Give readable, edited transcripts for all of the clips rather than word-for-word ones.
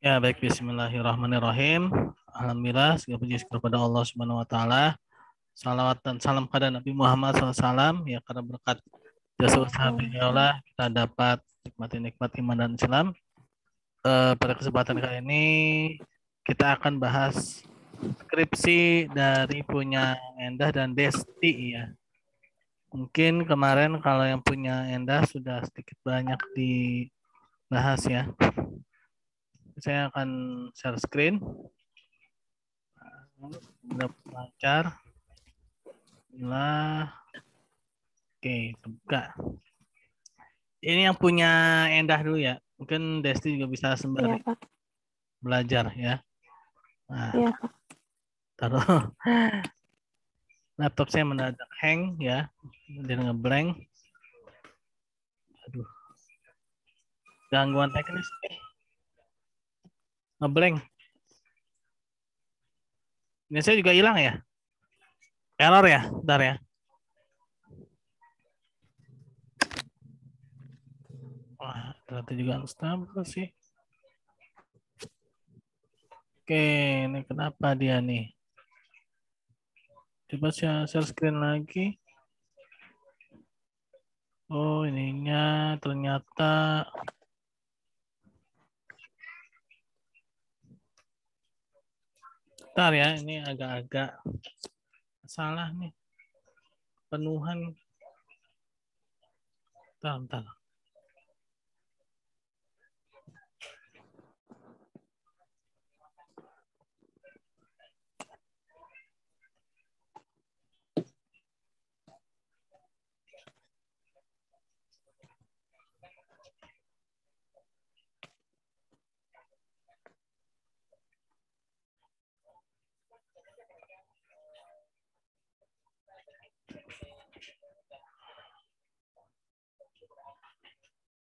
Ya, baik, bismillahirrahmanirrahim. Alhamdulillah, segala puji syukur kepada Allah Subhanahu wa taala. Salawat dan salam kepada Nabi Muhammad SAW. Ya, karena berkat jasa usaha beliaulah kita dapat nikmat iman dan Islam. Pada kesempatan kali ini kita akan bahas skripsi dari punya Endah dan Desti ya. Mungkin kemarin kalau yang punya Endah sudah sedikit banyak dibahas ya. Saya akan share screen. Sudah lancar. Nah, oke, buka. Ini yang punya Endah dulu ya. Mungkin Desti juga bisa sembari Iya, Pak. belajar ya. Nah, Iya, Pak. taruh laptop saya mendadak hang ya. Dia ngeblank. Aduh. Gangguan teknis. Ngeblank. Ini saya juga hilang ya. Error ya, bentar ya. Wah, ternyata juga stabil sih. Oke, ini kenapa dia nih? Coba saya share screen lagi. Oh, ininya ternyata bentar ya, ini agak-agak salah nih. Penuhan. Bentar.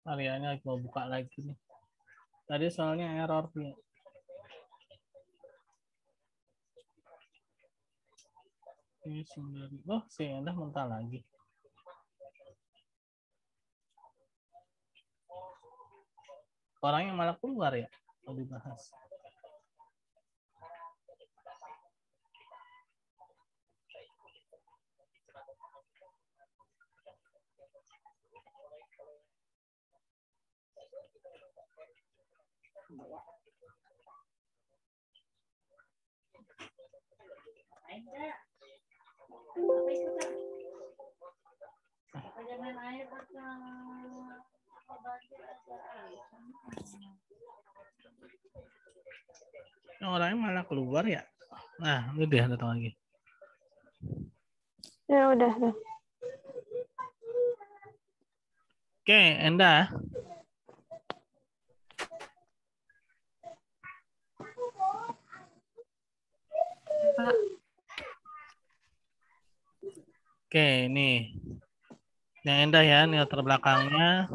Areanya mau buka lagi nih. Tadi soalnya error nih. Ini 9. Oh, si Endah mentah lagi. Orangnya malah keluar ya. Mau dibahas. Orangnya malah keluar ya. Nah, ini dia datang lagi. Ya udah. Oke, Endah. Pak. Oke, ini. Yang Endah ya, ini latar belakangnya.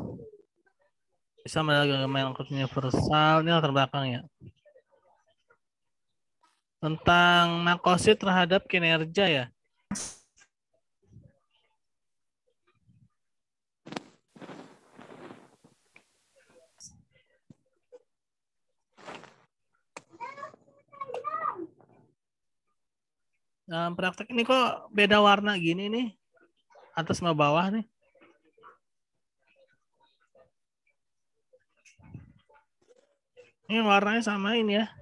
Bisa main universal, ini latar belakangnya. Tentang makosid terhadap kinerja ya. Dalam praktek ini kok beda warna gini nih. Atas sama bawah nih. Ini warnanya samain ya.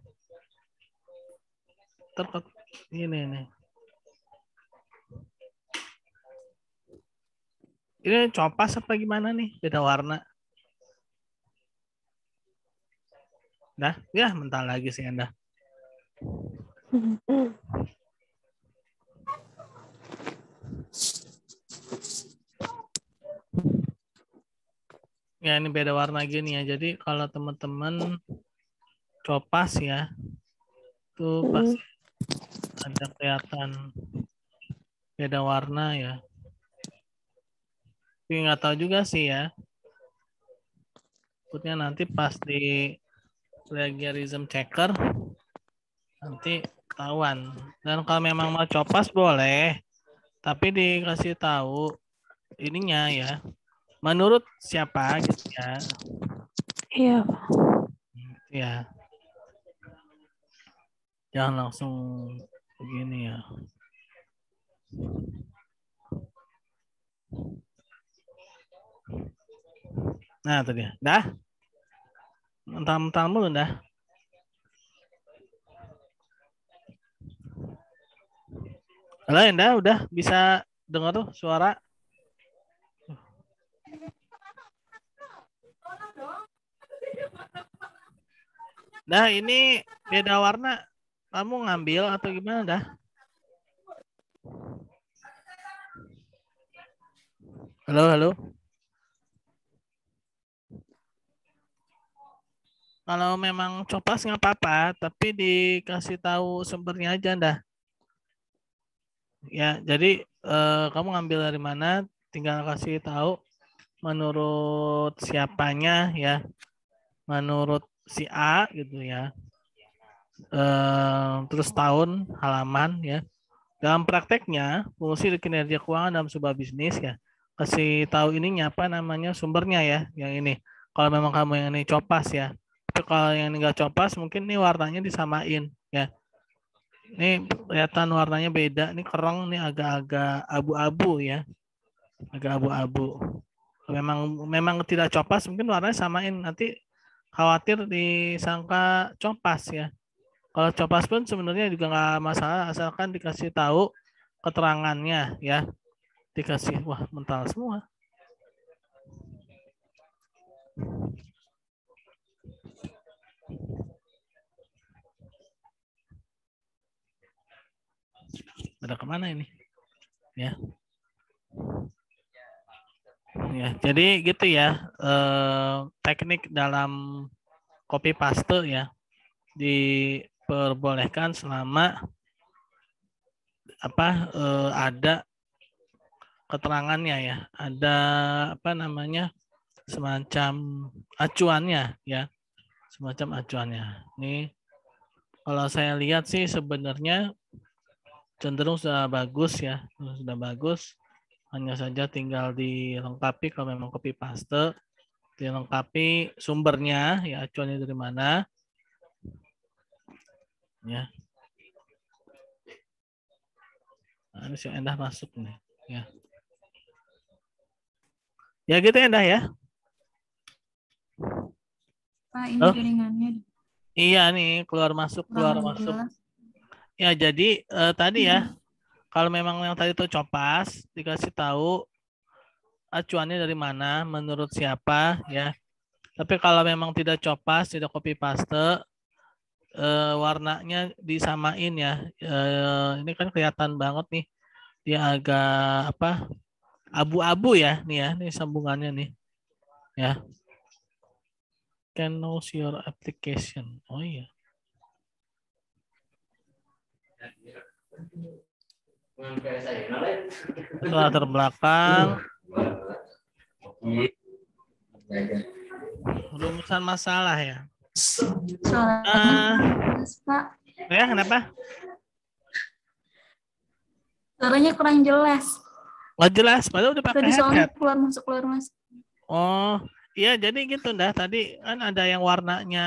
Terkot ini nih. Ini copas apa gimana nih? Beda warna. Dah, ya mentah lagi sih Anda. Ya ini beda warna gini ya. Jadi kalau teman-teman copas ya, tuh pasti ada kelihatan beda warna ya. Tapi nggak tahu juga sih ya. Takutnya nanti pas di plagiarism checker nanti ketahuan. Dan kalau memang mau copas boleh, tapi dikasih tahu ininya ya. Menurut siapa gitu ya. Iya, Pak. Ya. Jangan langsung begini ya. Nah, tadi. Dah? Mentang-mentang mulu dah. Halo, Enda, udah bisa dengar tuh suara? Nah, ini beda warna. Kamu ngambil atau gimana dah? Halo, halo. Kalau memang copas nggak apa-apa, tapi dikasih tahu sumbernya aja dah. Ya, jadi kamu ngambil dari mana? Tinggal kasih tahu menurut siapanya ya. Menurut si A gitu ya. Terus tahun, halaman ya. Dalam prakteknya, fungsi kinerja keuangan dalam sebuah bisnis ya, kasih tahu ininya apa namanya sumbernya ya, yang ini. Kalau memang kamu yang ini copas ya. Tapi kalau yang ini nggak copas, mungkin ini warnanya disamain ya. Ini kelihatan warnanya beda. Ini kerong, ini agak-agak abu-abu ya, agak abu-abu. Memang tidak copas, mungkin warnanya samain. Nanti khawatir disangka copas ya. Kalau copas pun sebenarnya juga nggak masalah, asalkan dikasih tahu keterangannya ya, dikasih. Wah, mental semua. Ada kemana ini ya? Ya, jadi gitu ya, teknik dalam copy paste ya diperbolehkan selama ada keterangannya ya, ada apa namanya, semacam acuannya ya, semacam acuannya. Ini kalau saya lihat sih sebenarnya cenderung sudah bagus ya, sudah bagus. Hanya saja tinggal dilengkapi kalau memang copy paste, dilengkapi sumbernya ya, acuannya dari mana ya. Nah, ini si Endah masuk nih ya. Ya gitu Endah ya. Pak, ini jaringannya Iya nih, keluar masuk. jelas. Ya jadi tadi ya, kalau memang yang tadi itu copas, dikasih tahu acuannya dari mana, menurut siapa ya. Tapi kalau memang tidak copas, tidak copy paste, warnanya disamain ya. Ini kan kelihatan banget nih, dia agak apa, abu-abu ya nih ya, nih sambungannya nih ya. Can know your application. Oh iya. Latar belakang, rumusan masalah ya. Pak. Ya kenapa? Suaranya kurang jelas. Nggak jelas, padahal udah pakai Tadi soalnya headset. keluar masuk. Oh, iya jadi gitu dah. Tadi kan ada yang warnanya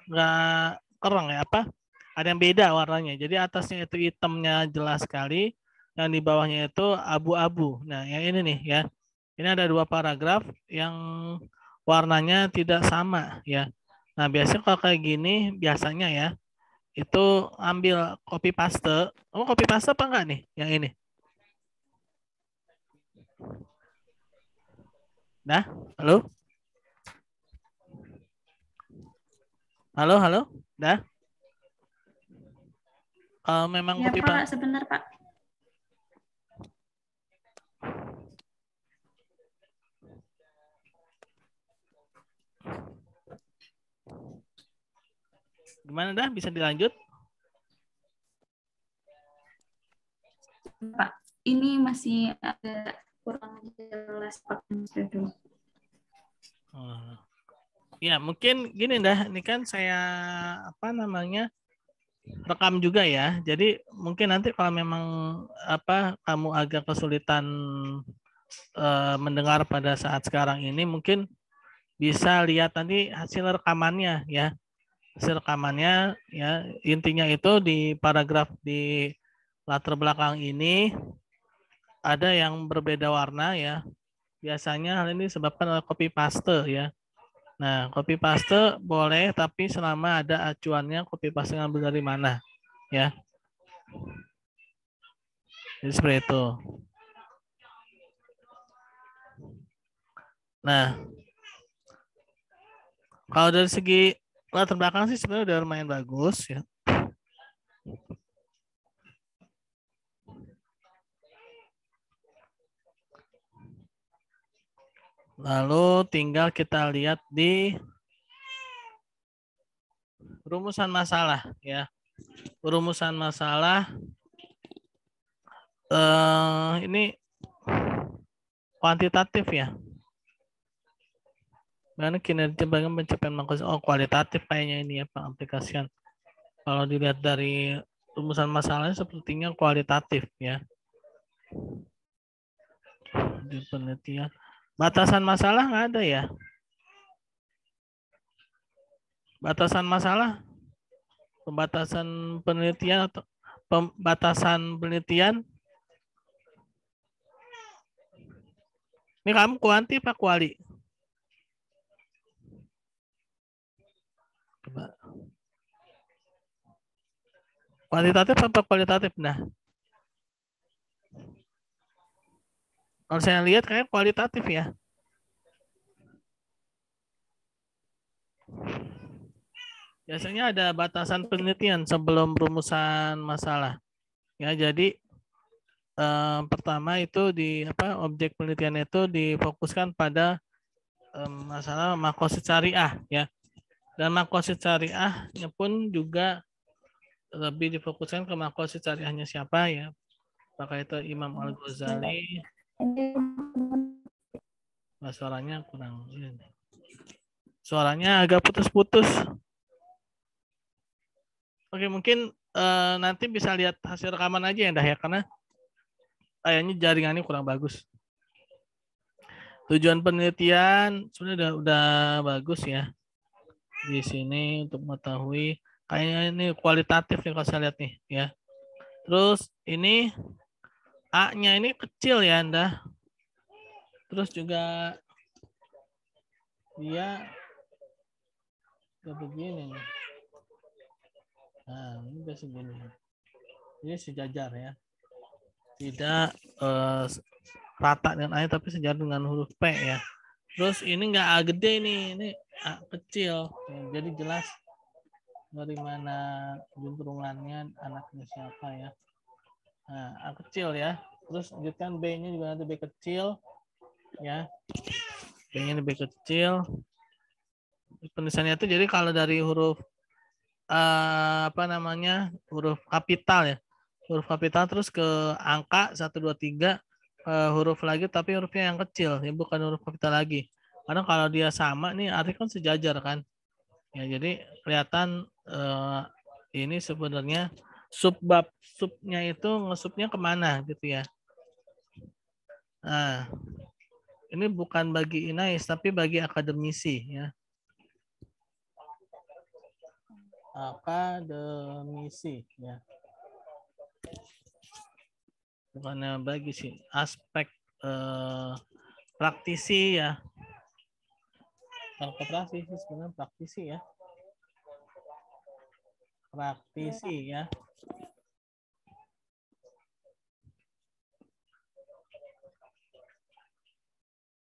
nggak kereng ya apa? Ada yang beda warnanya. Jadi atasnya itu hitamnya jelas sekali, yang di bawahnya itu abu-abu. Nah, yang ini nih ya. Ini ada 2 paragraf yang warnanya tidak sama ya. Nah, biasanya kalau kayak gini biasanya ya itu ambil copy paste. Oh, copy paste apa enggak nih yang ini? Dah? Halo? Halo? Dah? Kalau memang Ya copy Pak, sebentar Pak. Gimana dah? Bisa dilanjut? Pak, ini masih agak kurang jelas Pak. Ya mungkin gini dah. Ini kan saya apa namanya rekam juga ya. Jadi mungkin nanti kalau memang apa kamu agak kesulitan mendengar pada saat sekarang ini, mungkin bisa lihat nanti hasil rekamannya ya. hasil rekamannya ya. Intinya itu di paragraf di latar belakang ini ada yang berbeda warna ya. Biasanya hal ini disebabkan oleh copy paste ya. Nah, copy paste boleh tapi selama ada acuannya copy paste ngambil dari mana ya. Jadi seperti itu. Nah, kalau dari segi latar belakang sih sebenarnya udah lumayan bagus ya. Lalu tinggal kita lihat di rumusan masalah ya. Rumusan masalah ini kuantitatif ya. Karena kinerja bagian pencapaian maksud kualitatif kayaknya ini ya pengaplikasian. Kalau dilihat dari rumusan masalahnya sepertinya kualitatif ya. Di penelitian. Batasan masalah nggak ada ya? Batasan masalah? Pembatasan penelitian atau pembatasan penelitian? Ini kamu kuanti apa kuali? Coba. Kuantitatif apa kualitatif? Nah, kalau saya lihat kayak kualitatif ya. Biasanya ada batasan penelitian sebelum rumusan masalah. Ya, jadi pertama itu di objek penelitian itu difokuskan pada masalah makosid syariah ya. Dan makosid syariahnya pun juga lebih difokuskan ke makosid syariahnya siapa ya. Apakah itu Imam Al-Ghazali? Suaranya kurang. Suaranya agak putus-putus. Oke, mungkin nanti bisa lihat hasil rekaman aja ya, dah ya, karena kayaknya jaringannya kurang bagus. Tujuan penelitian sebenarnya udah bagus ya. Di sini untuk mengetahui kayaknya ini kualitatif nih kalau saya lihat nih ya. Terus ini A-nya ini kecil ya Anda. Terus juga dia kayak begini nih. Nah, ini udah segini. Ini sejajar ya. Tidak rata dengan A tapi sejajar dengan huruf P ya. Terus ini nggak A gede nih, ini A kecil. Ya, jadi jelas dari mana juntrungannya anaknya siapa ya. Nah, A kecil ya. Terus lanjutkan B-nya juga nanti B kecil ya. B-nya B kecil. Penulisannya itu jadi kalau dari huruf huruf kapital ya. Huruf kapital terus ke angka 1 2 3 huruf lagi tapi hurufnya yang kecil ya, bukan huruf kapital lagi. Karena kalau dia sama nih artinya kan sejajar kan. Ya, jadi kelihatan ini sebenarnya subbab subnya itu ngesubnya kemana gitu ya. Nah, ini bukan bagi Inais tapi bagi akademisi ya. Akademisi ya. Bukannya bagi sih aspek praktisi ya. Kalau praktisi sih sebenarnya praktisi ya. Praktisi ya.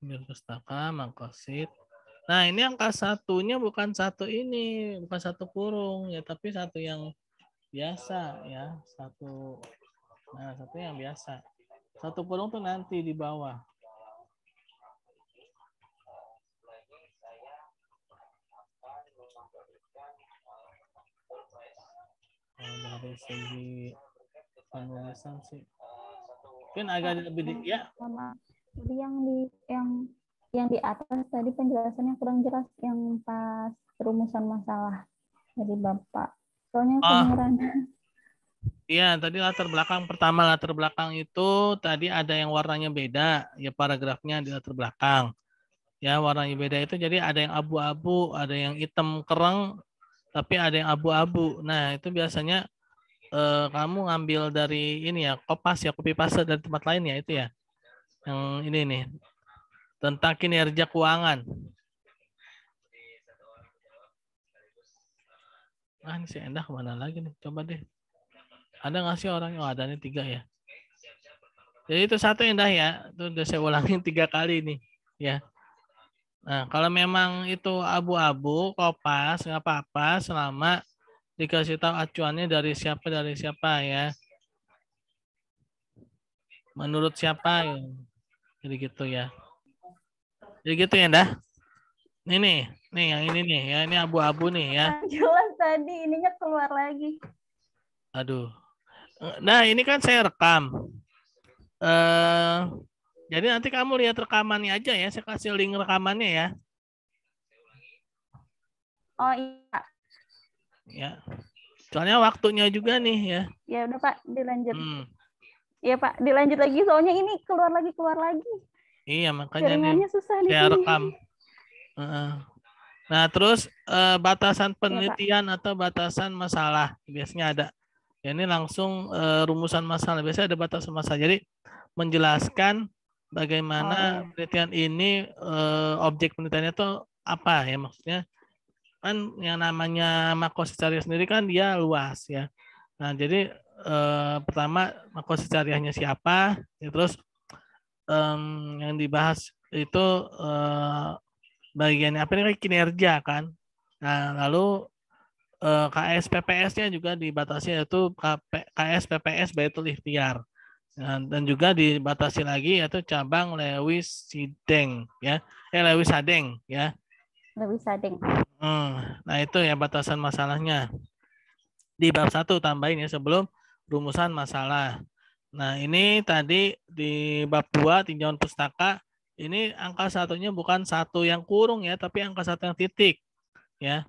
Biar pustaka, mangkosit. Nah, ini angka satunya bukan satu ini, bukan satu kurung ya, tapi satu yang biasa ya, satu. Nah, satu yang biasa. Satu kurung tuh nanti di bawah. Dari segi penulisan sih, mungkin agak lebih ya. Jadi yang di atas tadi penjelasannya kurang jelas yang pas rumusan masalah dari Bapak. Soalnya kedengeran. Iya, tadi latar belakang itu tadi ada yang warnanya beda, ya paragrafnya di latar belakang. Ya, warnanya beda itu jadi ada yang abu-abu, ada yang hitam kereng, tapi ada yang abu-abu. Nah, itu biasanya kamu ngambil dari ini ya, kopas ya, copy paste dari tempat lain ya itu ya. Yang ini nih, tentang kinerja keuangan. Ah, ini si Endah kemana lagi nih? Coba deh. Ada nggak sih orang? Oh, ada nih 3 ya. Jadi itu satu Endah ya. Itu udah saya ulangin 3 kali nih. Ya. Nah, kalau memang itu abu-abu, kopas, nggak apa-apa selama dikasih tahu acuannya dari siapa ya. Menurut siapa ya. Jadi gitu ya. Jadi gitu ya, Endah. Nih yang ini nih ya, ini abu-abu nih ya. Jelas tadi ininya keluar lagi. Aduh. Nah, ini kan saya rekam. Jadi nanti kamu lihat rekamannya aja ya. Saya kasih link rekamannya ya. Oh iya. Ya. Soalnya waktunya juga nih ya. Ya udah Pak, dilanjut. Hmm. Iya Pak, dilanjut lagi soalnya ini keluar lagi. Iya, makanya nih Jaringannya susah di saya sini. rekam. Nah, terus batasan Ya, Pak. penelitian atau batasan masalah biasanya ada. Ya, ini langsung rumusan masalah. Biasanya ada batasan masalah. Jadi menjelaskan bagaimana penelitian ini objek penelitiannya itu apa ya maksudnya. Kan yang namanya makrosecaria sendiri kan dia luas ya. Nah, jadi pertama makrosecariahnya siapa, ya, terus yang dibahas itu bagiannya apa nih kinerja kan. Nah, lalu KS PPS-nya juga dibatasi yaitu KS PPS Baitul Ikhtiar. Nah, dan juga dibatasi lagi yaitu cabang Lewis Sideng ya. Lewis Sadeng ya. Lewis Sadeng. Nah, itu ya batasan masalahnya. Di bab 1 tambahin ya sebelum rumusan masalah. Nah, ini tadi di bab 2 tinjauan pustaka ini angka satunya bukan satu yang kurung ya, tapi angka satu yang titik ya.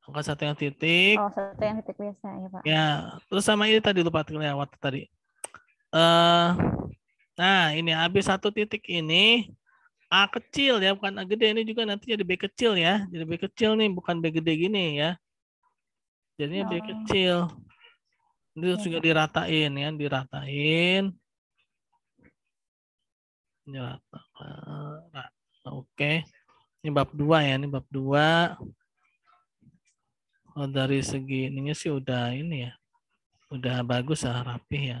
Angka satu yang titik. Oh, satu yang titik biasa ya Pak. Ya, terus sama ini tadi lupa lewat tadi. Nah, ini habis satu titik ini A kecil ya, bukan A gede. Ini juga nanti jadi B kecil ya. Jadi B kecil nih, bukan B gede gini ya. Jadinya B kecil. Ini juga diratain ya, diratain. Oke. Ini bab 2 ya, ini bab 2. Oh, dari segi ininya sih udah ini ya. Udah bagus lah, rapih ya.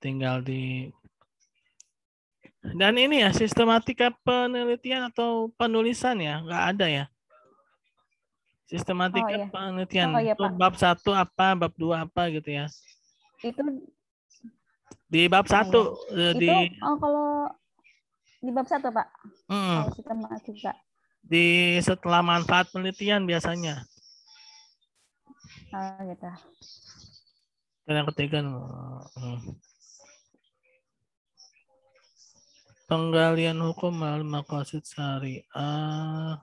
Tinggal di dan ini ya sistematika penelitian atau penulisan ya, nggak ada ya. Sistematika penelitian. Oh, iya, Itu Pak. bab 1 apa, bab 2 apa gitu ya. Itu di bab 1 itu kalau di bab 1 Pak. Kalau sistematika. Di setelah manfaat penelitian biasanya. Oh, gitu. Dan yang ketiga penggalian hukum melalui maqasid syariah.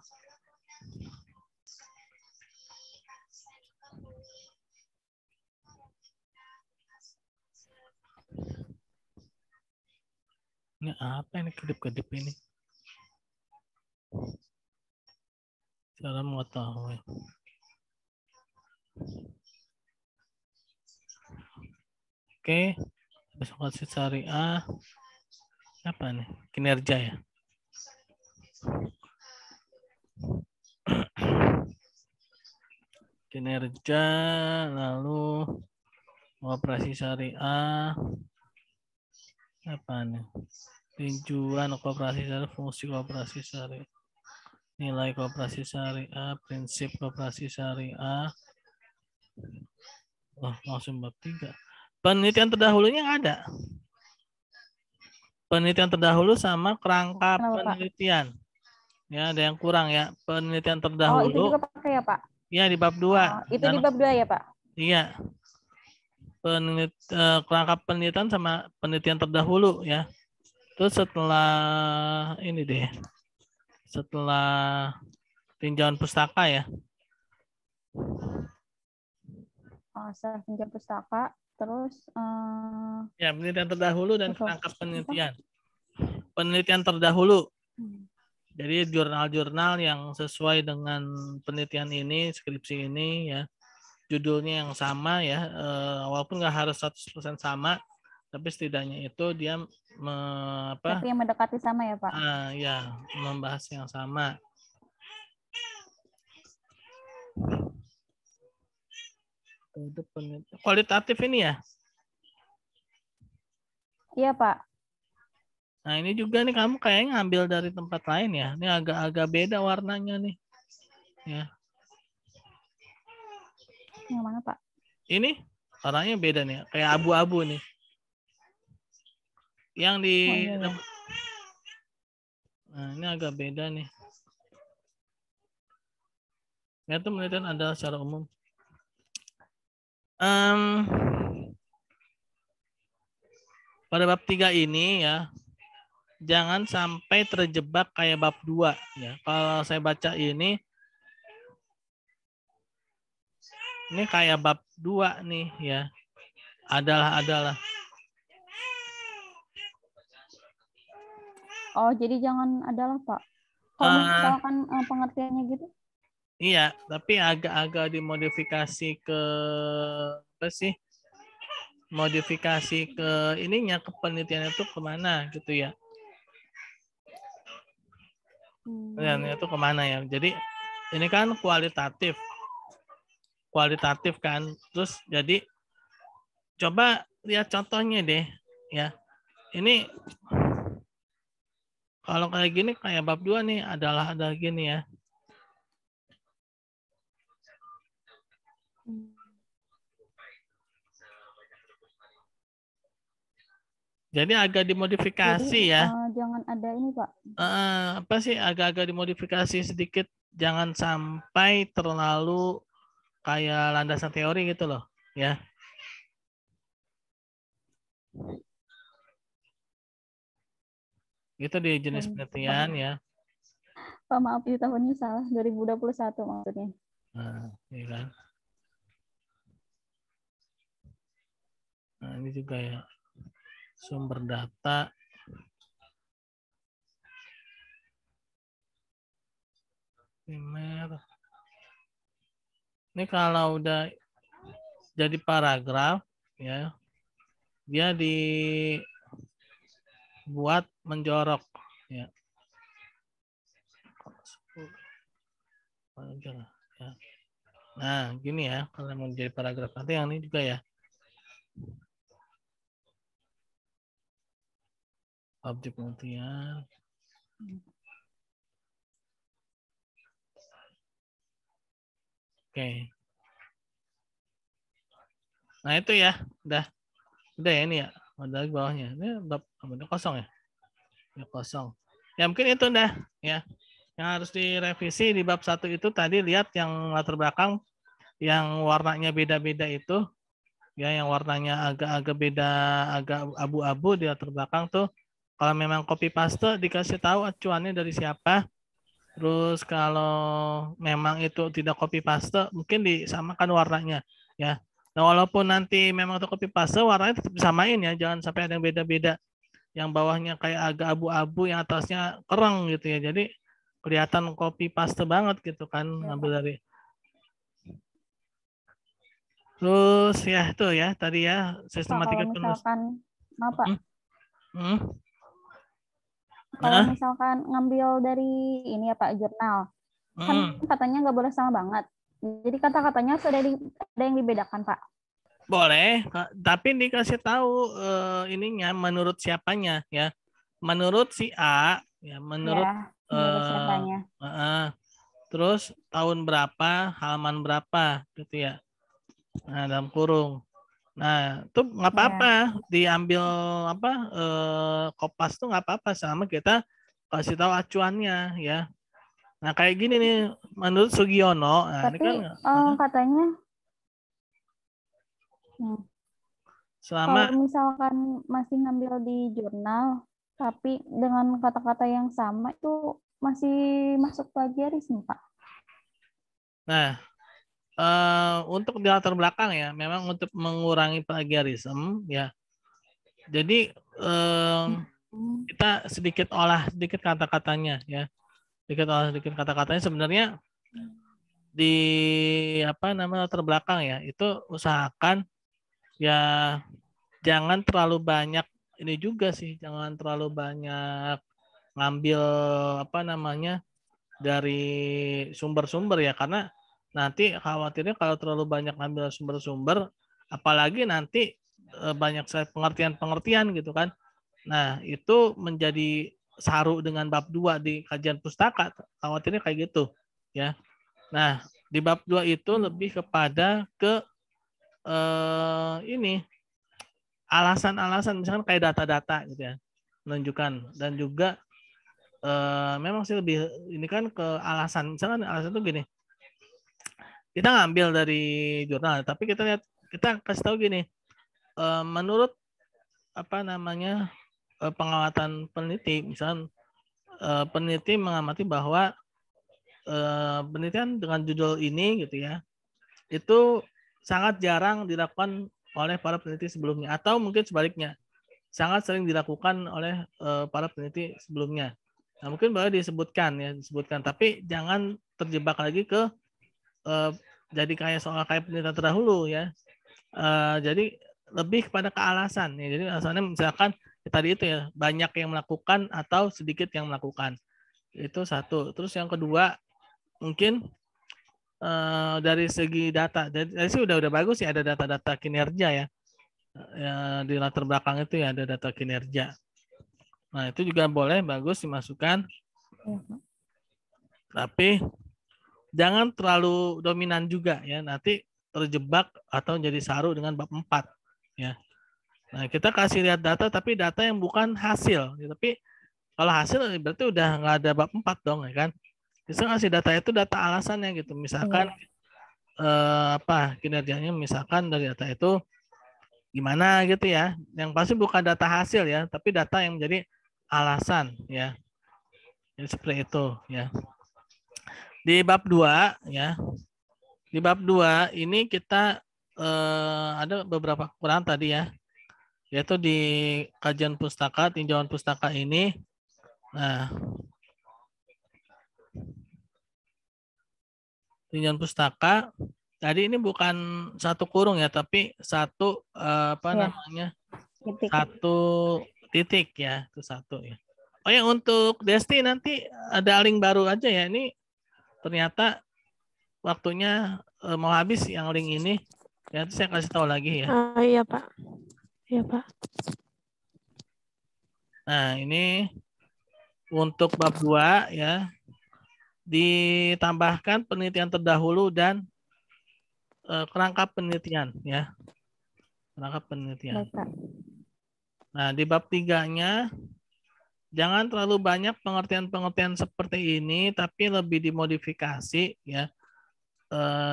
Ini apa ini kedip-kedip ini? Cara mengetahui. Oke, maqasid syariah. Apa nih? Kinerja ya. Kinerja, lalu operasi syariah. Apa nih? Tujuan kooperasi syariah, fungsi kooperasi syariah, nilai kooperasi syariah, prinsip kooperasi syariah. Oh, langsung bab 3. Penelitian terdahulunya nggak ada. Penelitian terdahulu sama kerangka penelitian. Ya, ada yang kurang ya. Penelitian terdahulu. Oh, itu juga pakai ya, Pak? Iya, di bab 2. Itu di bab 2 ya, Pak? Iya. Kerangka penelitian sama penelitian terdahulu ya. Terus setelah ini deh. Setelah tinjauan pustaka ya. Setelah tinjauan pustaka, terus ya, penelitian terdahulu dan kerangka penelitian. Penelitian terdahulu. Jadi jurnal-jurnal yang sesuai dengan penelitian ini, skripsi ini ya, judulnya yang sama ya, walaupun nggak harus 100% sama, tapi setidaknya itu dia Tapi yang mendekati sama ya Pak? Ya, membahas yang sama. Kualitatif ini ya? Iya Pak. Nah ini juga nih kamu kayaknya ngambil dari tempat lain ya. Ini agak-agak beda warnanya nih. Ya. Yang mana Pak? Ini warnanya beda nih, kayak abu-abu nih. Yang di iya. Nah, ini agak beda nih. Ya itu penelitian adalah secara umum. Pada bab 3 ini ya, jangan sampai terjebak kayak bab 2 ya. Kalau saya baca ini kayak bab 2 nih ya. Adalah. Oh, jadi jangan adalah Pak. Kalau misalkan pengertiannya gitu? Iya, tapi agak-agak dimodifikasi ke apa sih? Modifikasi ke ininya, ke penelitiannya itu kemana gitu ya. Itu kemana ya. Jadi ini kan kualitatif kan. Terus jadi coba lihat contohnya deh ya. Ini kalau kayak gini kayak bab 2 nih ada gini ya. Jadi agak dimodifikasi ya. Jangan ada ini Pak. Apa sih agak-agak dimodifikasi sedikit, jangan sampai terlalu kayak landasan teori gitu loh ya. Itu di jenis penelitian ya. Pak maaf itu tahunnya salah, 2021 maksudnya. Nah, iya kan. Nah, ini juga ya. Sumber data. Primer. Ini kalau udah jadi paragraf ya, dia dibuat menjorok ya. Nah, gini ya, kalau mau jadi paragraf nanti yang ini juga ya. Objek penelitian. Oke. Nah itu ya, udah ya ini ya, ada di bawahnya. Ini bab kosong ya, kosong. Ya mungkin itu udah ya. Yang harus direvisi di bab 1 itu tadi lihat yang latar belakang, yang warnanya beda-beda itu, ya yang warnanya agak-agak beda, agak abu-abu di latar belakang tuh. Kalau memang copy paste dikasih tahu acuannya dari siapa. Terus kalau memang itu tidak copy paste, mungkin disamakan warnanya ya. Nah, walaupun nanti memang itu copy paste, warnanya tetap disamain ya, jangan sampai ada yang beda-beda. Yang bawahnya kayak agak abu-abu, yang atasnya kereng gitu ya. Jadi kelihatan copy paste banget gitu kan, ngambil dari. Terus ya itu ya tadi ya sistematika Pak, kalau misalkan maaf Pak. Kalau misalkan ngambil dari ini ya Pak, jurnal, kan katanya nggak boleh sama banget. Jadi kata-katanya sudah ada yang dibedakan Pak. Boleh, tapi dikasih tahu ininya menurut siapanya ya. Menurut si A ya, menurut siapanya. Terus tahun berapa, halaman berapa gitu ya. Nah, dalam kurung. Nah, itu nggak apa-apa diambil apa kopas tuh nggak apa-apa, sama kita kasih tahu acuannya ya. Nah, kayak gini nih menurut Sugiono. Nah, tapi ini kan katanya kalau misalkan masih ngambil di jurnal tapi dengan kata-kata yang sama itu masih masuk plagiarisme Pak. Nah, untuk di latar belakang ya, memang untuk mengurangi plagiarisme ya. Jadi kita sedikit olah sedikit kata-katanya ya. sedikit kata-katanya sebenarnya di apa namanya latar belakang ya, itu usahakan ya jangan terlalu banyak ini juga sih, jangan terlalu banyak ngambil apa namanya dari sumber-sumber ya, karena nanti khawatirnya kalau terlalu banyak ngambil sumber-sumber, apalagi nanti banyak saya pengertian-pengertian gitu kan. Nah, itu menjadi saru dengan bab 2 di kajian pustaka, khawatirnya kayak gitu ya. Nah, di bab 2 itu lebih kepada ke ini alasan-alasan, misalkan kayak data-data gitu ya, menunjukkan. Dan juga memang sih lebih ini kan ke alasan, misalkan alasan itu gini, kita ngambil dari jurnal, tapi kita lihat, kita kasih tahu gini, menurut apa namanya pengamatan peneliti, misalkan peneliti mengamati bahwa penelitian dengan judul ini gitu ya, itu sangat jarang dilakukan oleh para peneliti sebelumnya, atau mungkin sebaliknya sangat sering dilakukan oleh para peneliti sebelumnya. Nah, mungkin boleh disebutkan, tapi jangan terjebak lagi ke jadi kayak soal kayak penelitian terdahulu ya. Jadi lebih kepada kealasan ya. Jadi alasannya misalkan tadi itu ya, banyak yang melakukan atau sedikit yang melakukan. Itu satu. Terus yang kedua, mungkin dari segi data, dari sih udah bagus ya, ada data-data kinerja ya. Di latar belakang itu ya ada data kinerja. Nah, itu juga boleh, bagus dimasukkan. Tapi jangan terlalu dominan juga ya, nanti terjebak atau jadi saru dengan bab 4 ya. Nah, kita kasih lihat data, tapi data yang bukan hasil. Tapi kalau hasil berarti udah nggak ada bab 4 dong ya kan. Kita kasih data itu data alasannya gitu. Misalkan apa kinerjanya, misalkan dari data itu gimana gitu ya. Yang pasti bukan data hasil ya, tapi data yang menjadi alasan ya. Jadi seperti itu ya. Di bab 2 ya. Di bab 2 ini kita ada beberapa kekurangan tadi ya. Yaitu di kajian pustaka, tinjauan pustaka ini. Nah, tinjauan pustaka tadi ini bukan satu kurung ya, tapi satu apa namanya? Titik. Satu titik ya, itu satu ya. Oh ya, untuk Desti nanti ada link baru aja ya. Ini ternyata waktunya mau habis yang link ini. Ya, saya kasih tahu lagi ya. Iya, Pak. Iya, Pak. Nah, ini untuk bab 2 ya. Ditambahkan penelitian terdahulu dan kerangka penelitian ya. Kerangka penelitian. Nah, di bab 3-nya jangan terlalu banyak pengertian-pengertian seperti ini, tapi lebih dimodifikasi ya.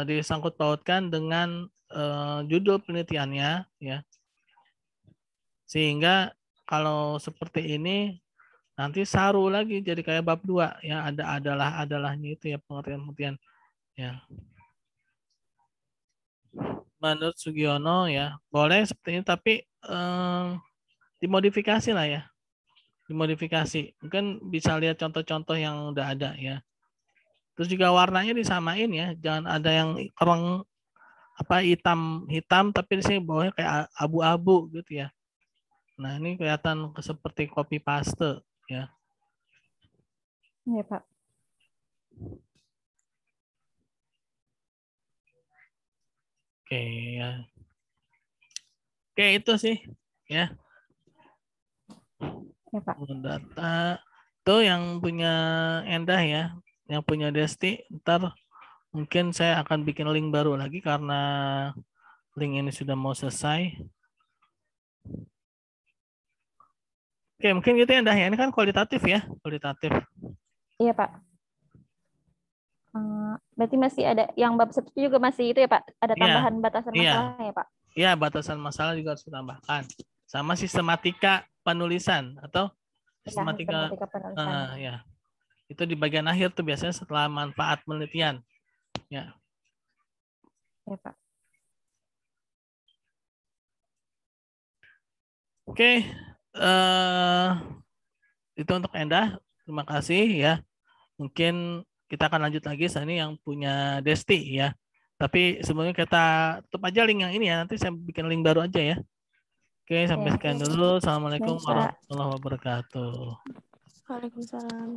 Disangkut pautkan dengan judul penelitiannya ya. Sehingga kalau seperti ini nanti saru lagi jadi kayak bab 2 ya, ada adalahnya itu ya, pengertian-pengertian ya. Menurut Sugiono ya, boleh seperti ini, tapi dimodifikasi lah ya. Dimodifikasi. Mungkin bisa lihat contoh-contoh yang udah ada ya. Terus juga warnanya disamain ya, jangan ada yang kereng apa hitam tapi di sini bawahnya kayak abu-abu gitu ya. Nah, ini kelihatan seperti copy paste ya. Iya, Pak. Oke ya. Oke, itu sih ya. Ya, Pak. Data itu yang punya Endah ya, yang punya Desti. Ntar mungkin saya akan bikin link baru lagi karena link ini sudah mau selesai. Oke, mungkin gitu ya Endah ya. Ini kan kualitatif ya, kualitatif. Iya, Pak. Berarti masih ada yang bab 1 juga masih itu ya, Pak? Ada tambahan batasan masalah ya, Pak? Iya, batasan masalah juga harus ditambahkan. Sama sistematika penulisan atau sistematika penulisan. Ya. Itu di bagian akhir tuh biasanya setelah manfaat penelitian. Ya. Ya, Pak. Oke. Itu untuk Endah. Terima kasih ya. Mungkin kita akan lanjut lagi. Saat ini yang punya Desti ya. Tapi sebelumnya kita tutup aja link yang ini ya. Nanti saya bikin link baru aja ya. Oke, sampai Ya. sekian dulu. Assalamualaikum Baik, Kak. warahmatullahi wabarakatuh. Waalaikumsalam.